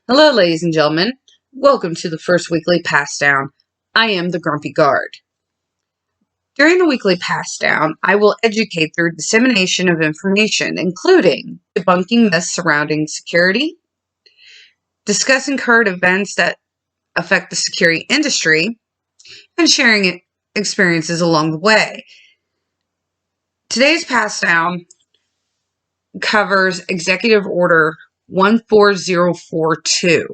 Hello, ladies and gentlemen. Welcome to the first weekly pass down. I am the Grumpy Guard. During the weekly pass down, I will educate through dissemination of information, including debunking myths surrounding security, discussing current events that affect the security industry, and sharing experiences along the way. Today's pass down covers Executive Order 14042.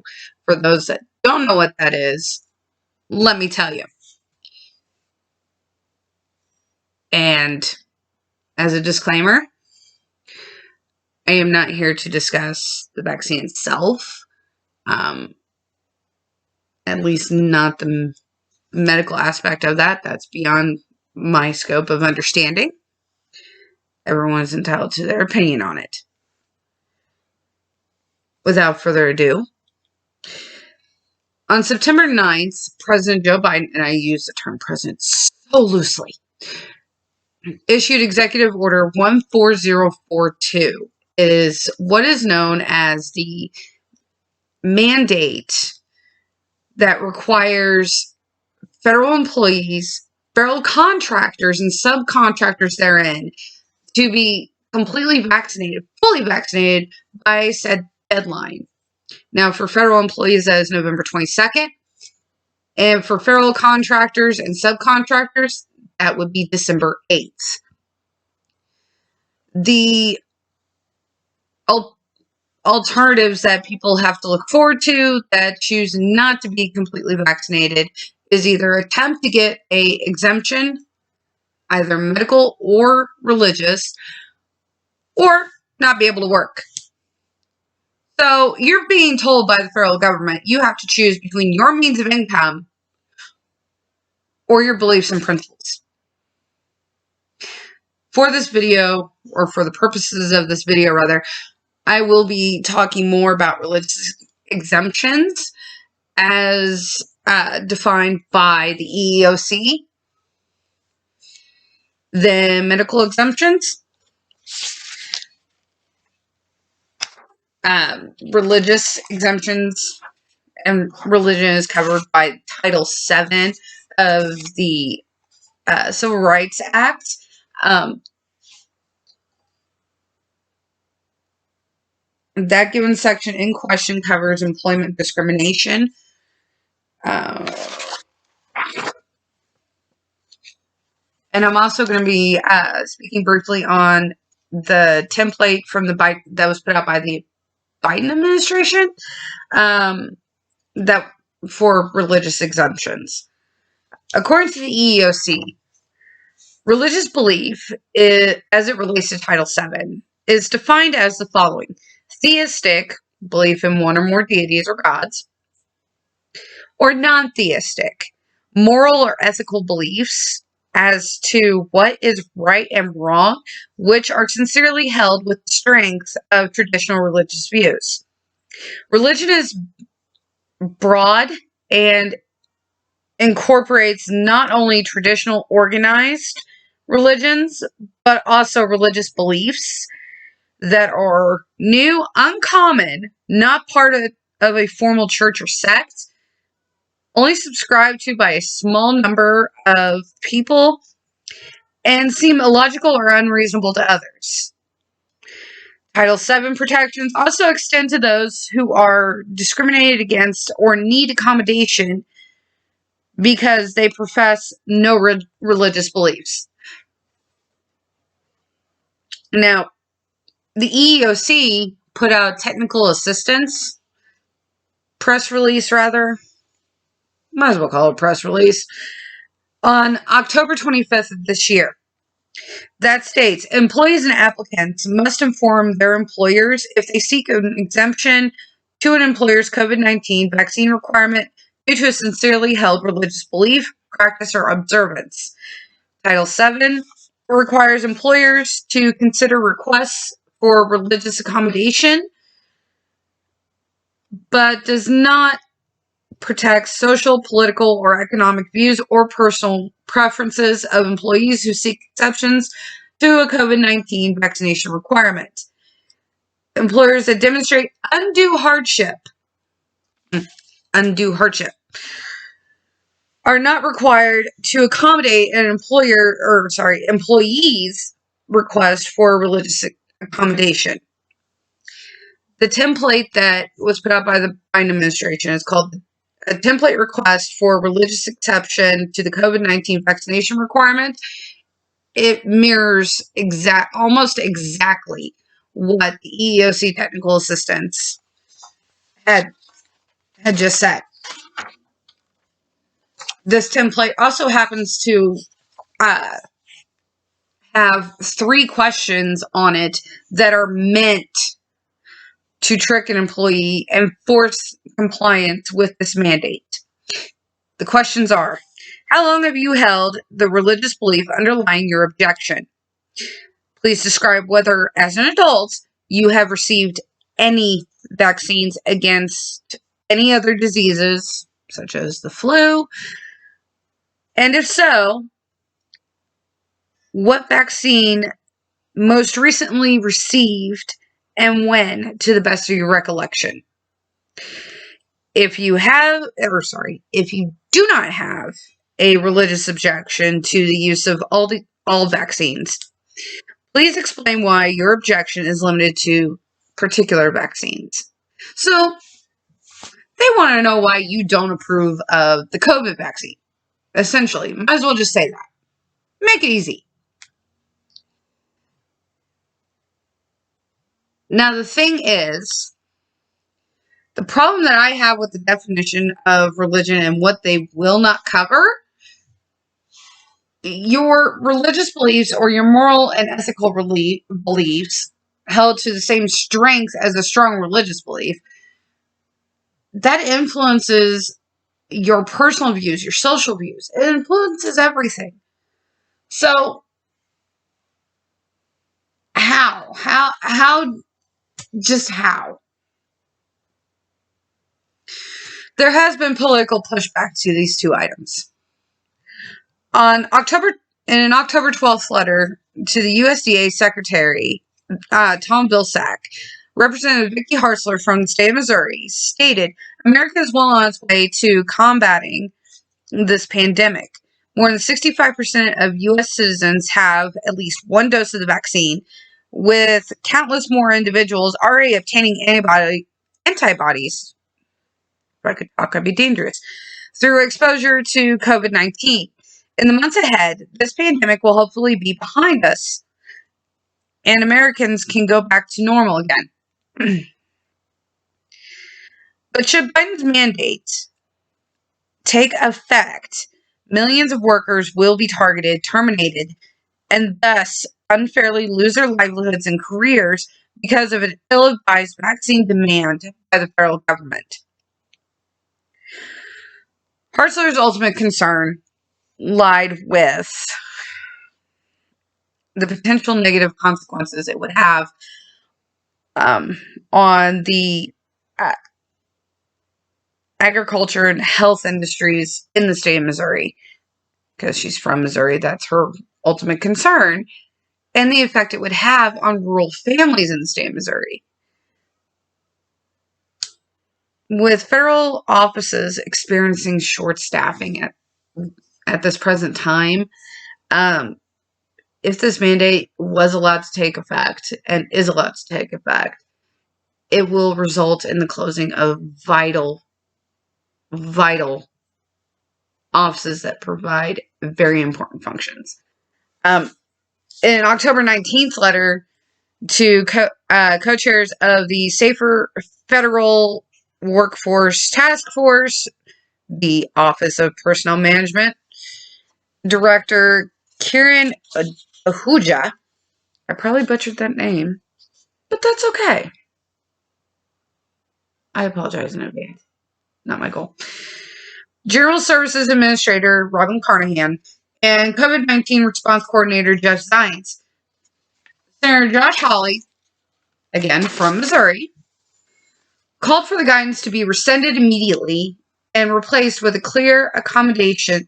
For those that don't know what that is, let me tell you. And as a disclaimer, I am not here to discuss the vaccine itself, at least not the medical aspect of that. That's beyond my scope of understanding. Everyone is entitled to their opinion on it. Without further ado, on September 9th, President Joe Biden, and I use the term president so loosely, issued Executive Order 14042. It is what is known as the mandate that requires federal employees, federal contractors, and subcontractors therein to be completely vaccinated, fully vaccinated by said deadline. Now, for federal employees, that is November 22nd. And for federal contractors and subcontractors, that would be December 8th. The alternatives that people have to look forward to that choose not to be completely vaccinated is either attempt to get an exemption, either medical or religious, or not be able to work. So you're being told by the federal government you have to choose between your means of income or your beliefs and principles. For this video, or for the purposes of this video rather, I will be talking more about religious exemptions as defined by the EEOC, the medical exemptions, religious exemptions, and religion is covered by Title VII of the Civil Rights Act. That given section in question covers employment discrimination. And I'm also going to be speaking briefly on the template from the that was put out by the Biden administration that for religious exemptions. According to the EEOC, religious belief, as it relates to Title VII, is defined as the following: theistic, belief in one or more deities or gods, or non-theistic, moral or ethical beliefs as to what is right and wrong, which are sincerely held with the strength of traditional religious views. Religion is broad and incorporates not only traditional organized religions, but also religious beliefs that are new, uncommon, not part of a formal church or sect, only subscribed to by a small number of people, and seem illogical or unreasonable to others. Title VII protections also extend to those who are discriminated against or need accommodation because they profess no religious beliefs. Now, the EEOC put out technical assistance press release, rather. Might as well call it a press release, on October 25th of this year. That states, employees and applicants must inform their employers if they seek an exemption to an employer's COVID-19 vaccine requirement due to a sincerely held religious belief, practice, or observance. Title VII requires employers to consider requests for religious accommodation, but does not protect social, political, or economic views or personal preferences of employees who seek exceptions to a COVID-19 vaccination requirement. Employers that demonstrate undue hardship undue hardship, are not required to accommodate an employee's request for religious accommodation. The template that was put out by the Biden administration is called a template request for religious exception to the COVID-19 vaccination requirement. It mirrors almost exactly what the EEOC technical assistants had just said. This template also happens to have 3 questions on it that are meant to trick an employee and force compliance with this mandate. The questions are, how long have you held the religious belief underlying your objection? Please describe whether, as an adult, you have received any vaccines against any other diseases, such as the flu. And if so, what vaccine most recently received and when, to the best of your recollection. If you do not have a religious objection to the use of all vaccines, please explain why your objection is limited to particular vaccines. So, they want to know why you don't approve of the COVID vaccine. Essentially, might as well just say that. Make it easy. Now, the thing is, the problem that I have with the definition of religion and what they will not cover, your religious beliefs or your moral and ethical beliefs held to the same strength as a strong religious belief, that influences your personal views, your social views. It influences everything. So, how? Just how? There has been political pushback to these 2 items. In an October 12th letter to the USDA Secretary, Tom Vilsack, Representative Vicky Hartzler from the state of Missouri stated, America is well on its way to combating this pandemic. More than 65% of U.S. citizens have at least 1 dose of the vaccine, with countless more individuals already obtaining antibodies, that could be dangerous, through exposure to COVID-19. In the months ahead, this pandemic will hopefully be behind us, and Americans can go back to normal again. But should Biden's mandate take effect, millions of workers will be targeted, terminated, and thus unfairly lose their livelihoods and careers because of an ill-advised vaccine demand by the federal government. Hartzler's ultimate concern lied with the potential negative consequences it would have on the agriculture and health industries in the state of Missouri. Because she's from Missouri, that's her ultimate concern. And the effect it would have on rural families in the state of Missouri. With federal offices experiencing short staffing at this present time, if this mandate was allowed to take effect and is allowed to take effect, it will result in the closing of vital offices that provide very important functions. In an October 19th letter to co-chairs of the Safer Federal Workforce Task Force, the Office of Personnel Management, Director Kieran Ahuja, I probably butchered that name, but that's okay. I apologize in advance. Not my goal. General Services Administrator Robin Carnahan, and COVID-19 Response Coordinator Jeff Zients. Senator Josh Hawley, again from Missouri, called for the guidance to be rescinded immediately and replaced with a clear accommodations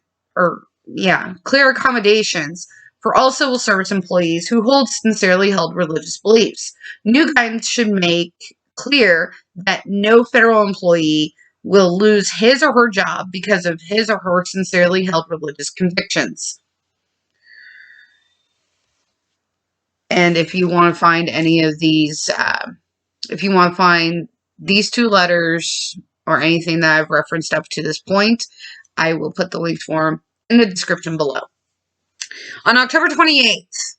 for all civil service employees who hold sincerely held religious beliefs. New guidance should make clear that no federal employee will lose his or her job because of his or her sincerely held religious convictions. And if you want to find any of these, if you want to find these two letters or anything that I've referenced up to this point, I will put the links for them in the description below. On October 28th,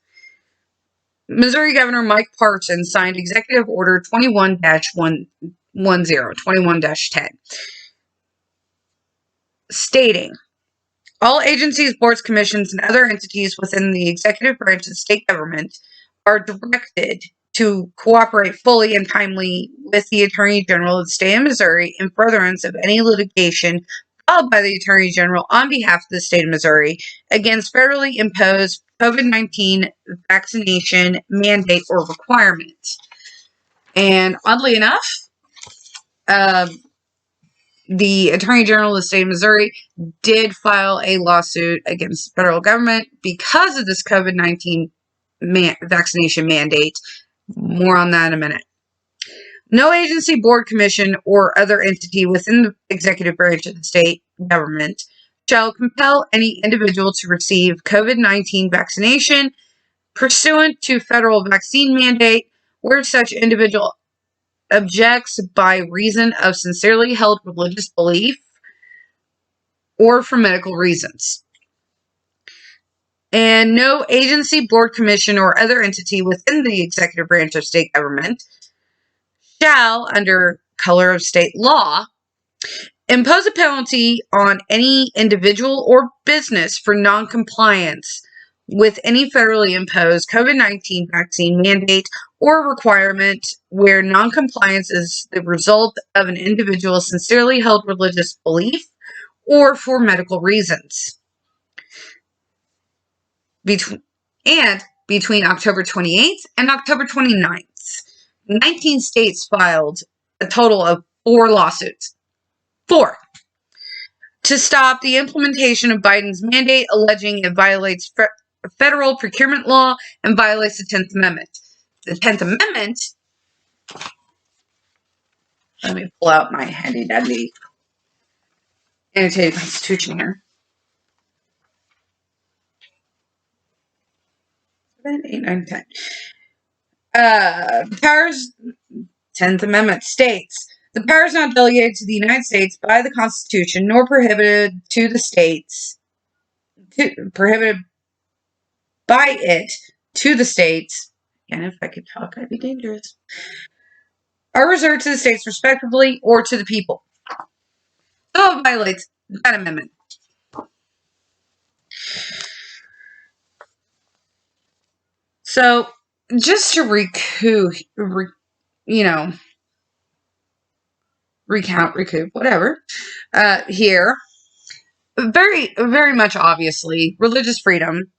Missouri Governor Mike Parson signed Executive Order 21-110, 21-10, stating, all agencies, boards, commissions, and other entities within the executive branch of the state government are directed to cooperate fully and timely with the Attorney General of the state of Missouri in furtherance of any litigation filed by the Attorney General on behalf of the state of Missouri against federally imposed COVID-19 vaccination mandate or requirement. And oddly enough, the Attorney General of the state of Missouri did file a lawsuit against the federal government because of this COVID-19 vaccination mandate. More on that in a minute. No agency, board, commission, or other entity within the executive branch of the state government shall compel any individual to receive COVID-19 vaccination pursuant to federal vaccine mandate where such individual objects by reason of sincerely held religious belief or for medical reasons. And no agency, board, commission, or other entity within the executive branch of state government shall, under color of state law, impose a penalty on any individual or business for noncompliance with any federally imposed COVID-19 vaccine mandate or requirement where noncompliance is the result of an individual's sincerely held religious belief or for medical reasons. Between October 28th and October 29th, 19 states filed a total of 4 lawsuits. 4. To stop the implementation of Biden's mandate, alleging it violates federal procurement law and violates the 10th Amendment. The 10th Amendment, let me pull out my handy-dandy annotated constitution here. 7, 8, 9, 10. Powers, 10th Amendment states, the powers not delegated to the United States by the Constitution, nor prohibited to the states, prohibited by it to the states, and if I could talk, I'd be dangerous, are reserved to the states respectively or to the people. So it violates that amendment. So, just to recoup, whatever, here, very, very much obviously, religious freedom,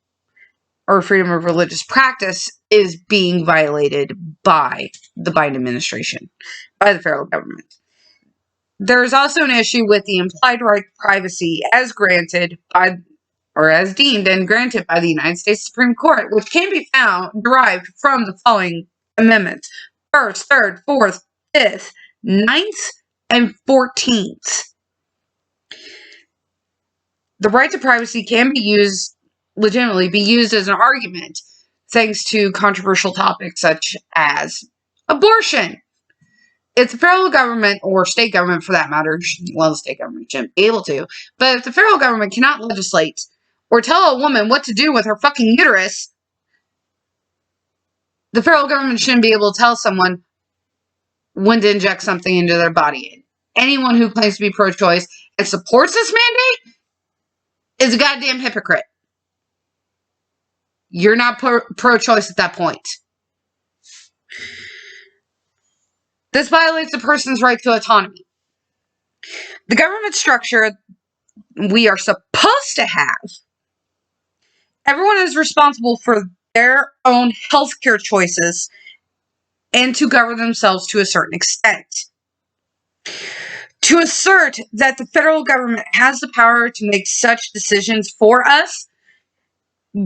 or freedom of religious practice, is being violated by the Biden administration, by the federal government. There is also an issue with the implied right to privacy as granted by, or as deemed and granted by the United States Supreme Court, which can be derived from the following amendments: 1st, 3rd, 4th, 5th, 9th, and 14th. The right to privacy can legitimately be used as an argument thanks to controversial topics such as abortion. If the federal government, or state government for that matter, well, the state government shouldn't be able to, but if the federal government cannot legislate or tell a woman what to do with her fucking uterus, the federal government shouldn't be able to tell someone when to inject something into their body. Anyone who claims to be pro-choice and supports this mandate is a goddamn hypocrite. You're not pro-choice at that point. This violates a person's right to autonomy. The government structure we are supposed to have, everyone is responsible for their own healthcare choices and to govern themselves to a certain extent. To assert that the federal government has the power to make such decisions for us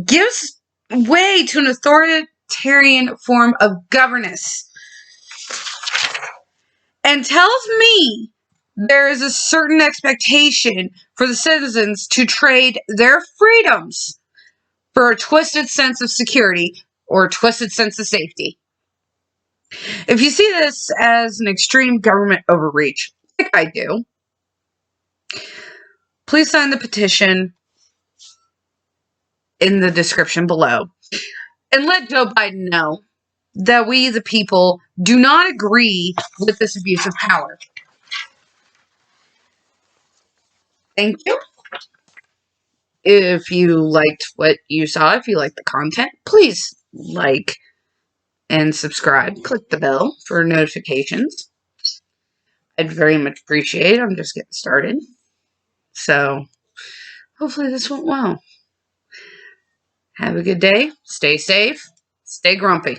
gives way to an authoritarian form of governance and tells me there is a certain expectation for the citizens to trade their freedoms for a twisted sense of security or a twisted sense of safety. If you see this as an extreme government overreach, like I do, please sign the petition in the description below and let Joe Biden know that we, the people, do not agree with this abuse of power. Thank you. If you liked what you saw, if you liked the content, please like and subscribe. Click the bell for notifications. I'd very much appreciate it. I'm just getting started. So, hopefully this went well. Have a good day. Stay safe. Stay grumpy.